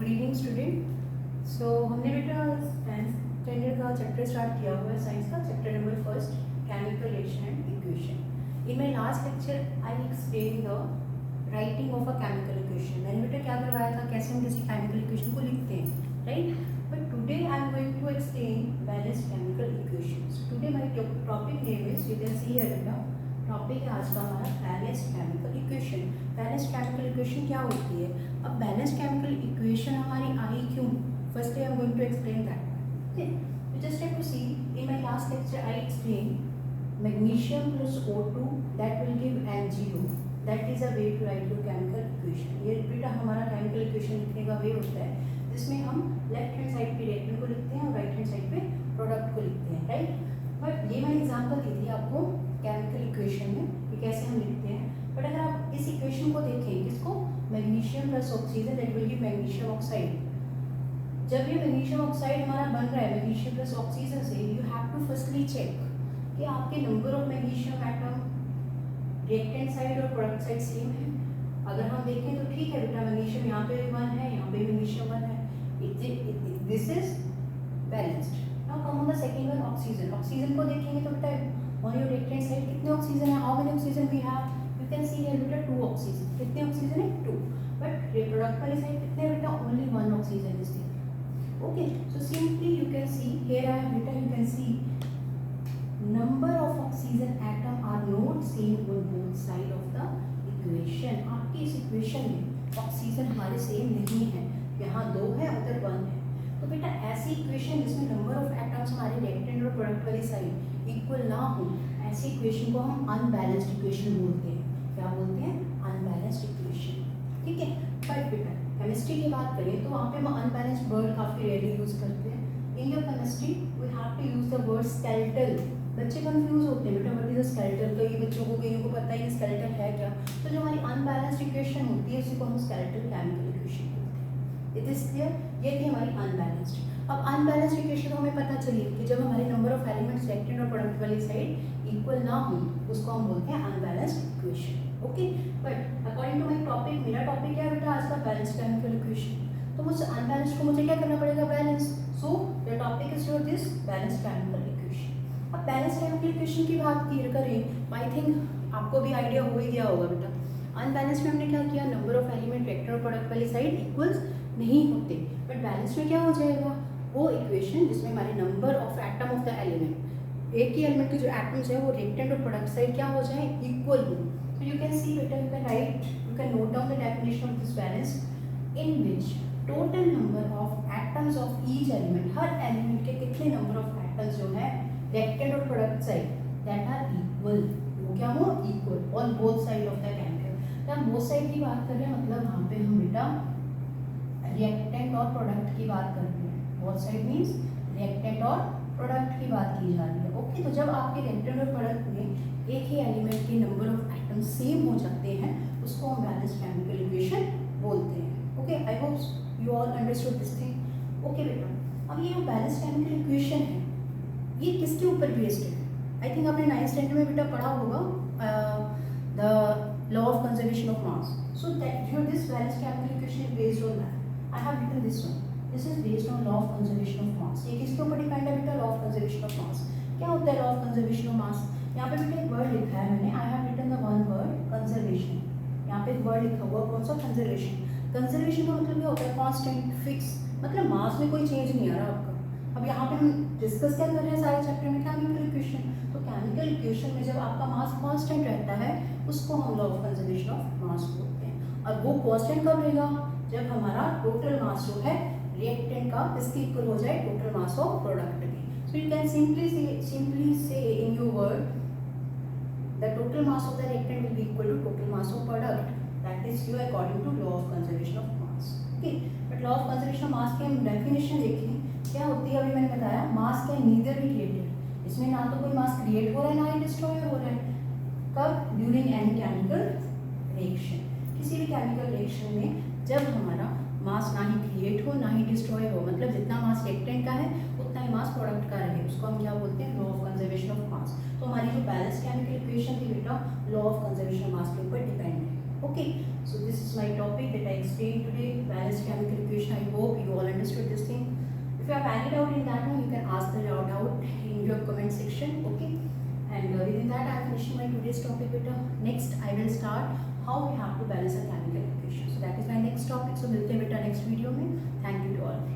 Good evening student. सो हमने बेटा 10th standard का चैप्टर स्टार्ट किया हुआ है साइंस का, chapter number first chemical reaction and equation. In my last lecture I explain the writing of a chemical equation. मैंने बेटा क्या करवाया था, कैसे हम किसी केमिकल इक्वेशन को लिखते हैं, right. But today I am going to explain balanced chemical equations. Today my topic name is, you can see here बेटा, टॉपिक है आज का हमारा balanced chemical equation. Balanced chemical equation क्या होती है? अब बैलेंस्ड केमिकल इक्वेशन हमारी आई क्यों? Firstly I am going to explain that. Okay, you just have to see in my last lecture I explain magnesium plus O2 that will give MgO, that is a way to write your chemical equation. ये बेटा हमारा chemical equation लिखने का वे होता है जिसमें हम left hand side पे रिएक्टेंट को लिखते हैं और राइट हैंड साइड पे प्रोडक्ट को लिखते हैं, राइट। बट ये मैंने एग्जांपल दी थी आपको केमिकल इक्वेशन में कि कैसे हम लिखते हैं। बट अगर आप इस इक्वेशन को देखें, किसको, magnesium plus oxygen that will give magnesium oxide. जब ये मैग्नीशियम ऑक्साइड हमारा बन रहा है मैग्नीशियम प्लस ऑक्सीजन से, you have to firstly check कि आपके number of magnesium atom reactant side और प्रोडक्ट साइड सेम है। अगर हम देखें तो ठीक है बेटा, मैग्नीशियम यहाँ पे 1 है, यहाँ पे मैग्नीशियम 1 है, this is balanced. Now come on the second one, oxygen. Oxygen को देखेंगे तो बेटा ऑन योर रिएक्टेंट साइड कितने ऑक्सीजन है, how many oxygen we have, you can see here बेटा 2 ऑक्सीजन। कितने ऑक्सीजन है? 2। बट प्रोडक्ट वाली साइड कितने बेटा, only 1 oxygen is there. Okay, so simply you can see here I have written, you can see number of oxygen atom are not same on both side of the equation। आपकी इस equation में oxygen हमारे same नहीं है, यहाँ 2 है उधर 1 है। तो बेटा ऐसी इक्वेशन जिसमें नंबर ऑफ एटम्स हमारे रिएक्टेंट और प्रोडक्ट वाली साइड इक्वल ना हो, ऐसी इक्वेशन को हम अनबैलेंस्ड इक्वेशन बोलते हैं। क्या बोलते हैं? अनबैलेंस्ड इक्वेशन, ठीक है। बट बेटा केमिस्ट्री की बात करें तो वहाँ पे हम अनबैलेंस्ड वर्ड काफ़ी रेयरली यूज करते हैं। In your chemistry we have to use the word skeletal. बच्चे कंफ्यूज होते हैं बेटा, व्हाट इज स्केलेटल। कई बच्चों को कईयों को पता ही स्केलेटल है क्या। तो जो हमारी अनबैलेंस्ड इक्वेशन होती है उसी को हम स्केलेटल केमिकल इक्वेशन बोलते हैं। It is clear? ये थी हमारी अनबैलेंस्ड। अब अनबैलेंस्ड इक्वेशन हमें पता चली कि जब हमारे नंबर ऑफ एलिमेंट्स रिएक्टेंट और प्रोडक्ट वाली साइड इक्वल ना हो उसको हम बोलते हैं unbalanced equation. Okay, but according to my topic, मेरा टॉपिक क्या है बेटा आज का, बैलेंस्ड केमिकल इक्वेशन। तो मुझसे अनबैलेंस्ड को मुझे क्या करना पड़ेगा, balance. So the topic is your this balanced chemical equation. अब बैलेंस्ड केमिकल इक्वेशन की बात करें, आई थिंक आपको भी आइडिया हो ही गया होगा बेटा। अनबैलेंस्ड में हमने क्या किया, नंबर ऑफ एलिमेंट वेक्टर और प्रोडक्ट वाली साइड इक्वल्स नहीं होते। बट बैलेंस्ड में क्या हो जाएगा, वो इक्वेशन जिसमें हमारे number of atom of the element, एक ही एलिमेंट के जो एटम्स है वो रिएक्टेंट और प्रोडक्ट साइड क्या हो जाए, इक्वल हो। सो यू कैन सी बेटा, you can write, you can note down the definition of this balance in which total number of atoms of each element, हर एलिमेंट के कितने नंबर ऑफ एटम्स जो है रिएक्टेंट और product side that are equal, वो क्या हो, equal on both side of the chemical. तो हम बोथ साइड की बात कर रहे हैं, मतलब वहाँ पे हम बेटा रिएक्टेंट और प्रोडक्ट की बात कर रहे हैं। बोथ साइड मीन्स रिएक्टेंट और प्रोडक्ट की बात की जा रही है। ओके, तो जब आपके रिएक्टेंट और प्रोडक्ट में एक ही एलिमेंट के नंबर ऑफ एटम्स सेम हो जाते हैं उसको हम बैलेंस्ड केमिकल इक्वेशन बोलते हैं। Okay, I hope you all understood this thing. Okay बेटा, अब ये जो बैलेंस्ड केमिकल इक्वेशन है ये किसके ऊपर बेस्ड है? आई थिंक आपने 9th स्टैंडर्ड में बेटा पढ़ा होगा the law of conservation of mass. So that your this balanced chemical equation is based on that. I have written this one, this is based on law of conservation of mass. ये किसके ऊपर depend है बेटा, law of conservation of mass. क्या होता है law of conservation of mass? यहाँ पे बेटा एक वर्ड लिखा है मैंने, I have written the one word conservation. यहाँ पे एक वर्ड लिखा हुआ कौन सा, कंजर्वेशन। कंजर्वेशन का मतलब क्या होता है, कांस्टेंट, फिक्स, मतलब मास में कोई चेंज नहीं आ रहा आपका। अब यहाँ पे हम डिस्कस क्या कर रहे हैं सारे चैप्टर में, केमिकल इक्वेशन। तो केमिकल इक्वेशन में जब आपका मास कांस्टेंट रहता है उसको हम लॉ ऑफ कंजर्वेशन ऑफ मास बोलते हैं। और वो कांस्टेंट कब रहेगा, जब हमारा टोटल मास जो है रिएक्टेंट का इसके इक्वल हो जाए टोटल मास ऑफ प्रोडक्ट की। So you can simply say in your word the total mass of the reactant will be equal to total mass of product, that is you according to law of conservation of mass. Okay, but law of conservation of mass की हम definition देखें क्या होती है, अभी मैंने बताया मास can neither be created. इसमें ना तो कोई मास क्रिएट हो रहा है ना ही डिस्ट्रॉय हो रहा है। कब, ड्यूरिंग एनी केमिकल रिएक्शन। किसी भी केमिकल रिएक्शन में जब हमारा मास ना ही क्रिएट हो ना ही डिस्ट्रॉय हो, मतलब जितना मास रिएक्टेंट का है उतना ही मास प्रोडक्ट का रहे, उसको हम क्या बोलते हैं, लॉ ऑफ कंजर्वेशन ऑफ मास। तो हमारी जो बैलेंस्ड केमिकल इक्वेशन थी बेटा लॉ ऑफ कंजर्वेशन ऑफ मास के ऊपर डिपेंड है। Okay, so this is my topic that I explained today, balanced chemical equation. I I hope you all understood this thing. If you have any doubt in that one, you can ask the doubt in your comment section. Okay. And within that, I am finishing my today's topic with next I will start how we have to balance a chemical equation. So that is my next topic. So मिलते हैं बेटा next video में. Thank you to all.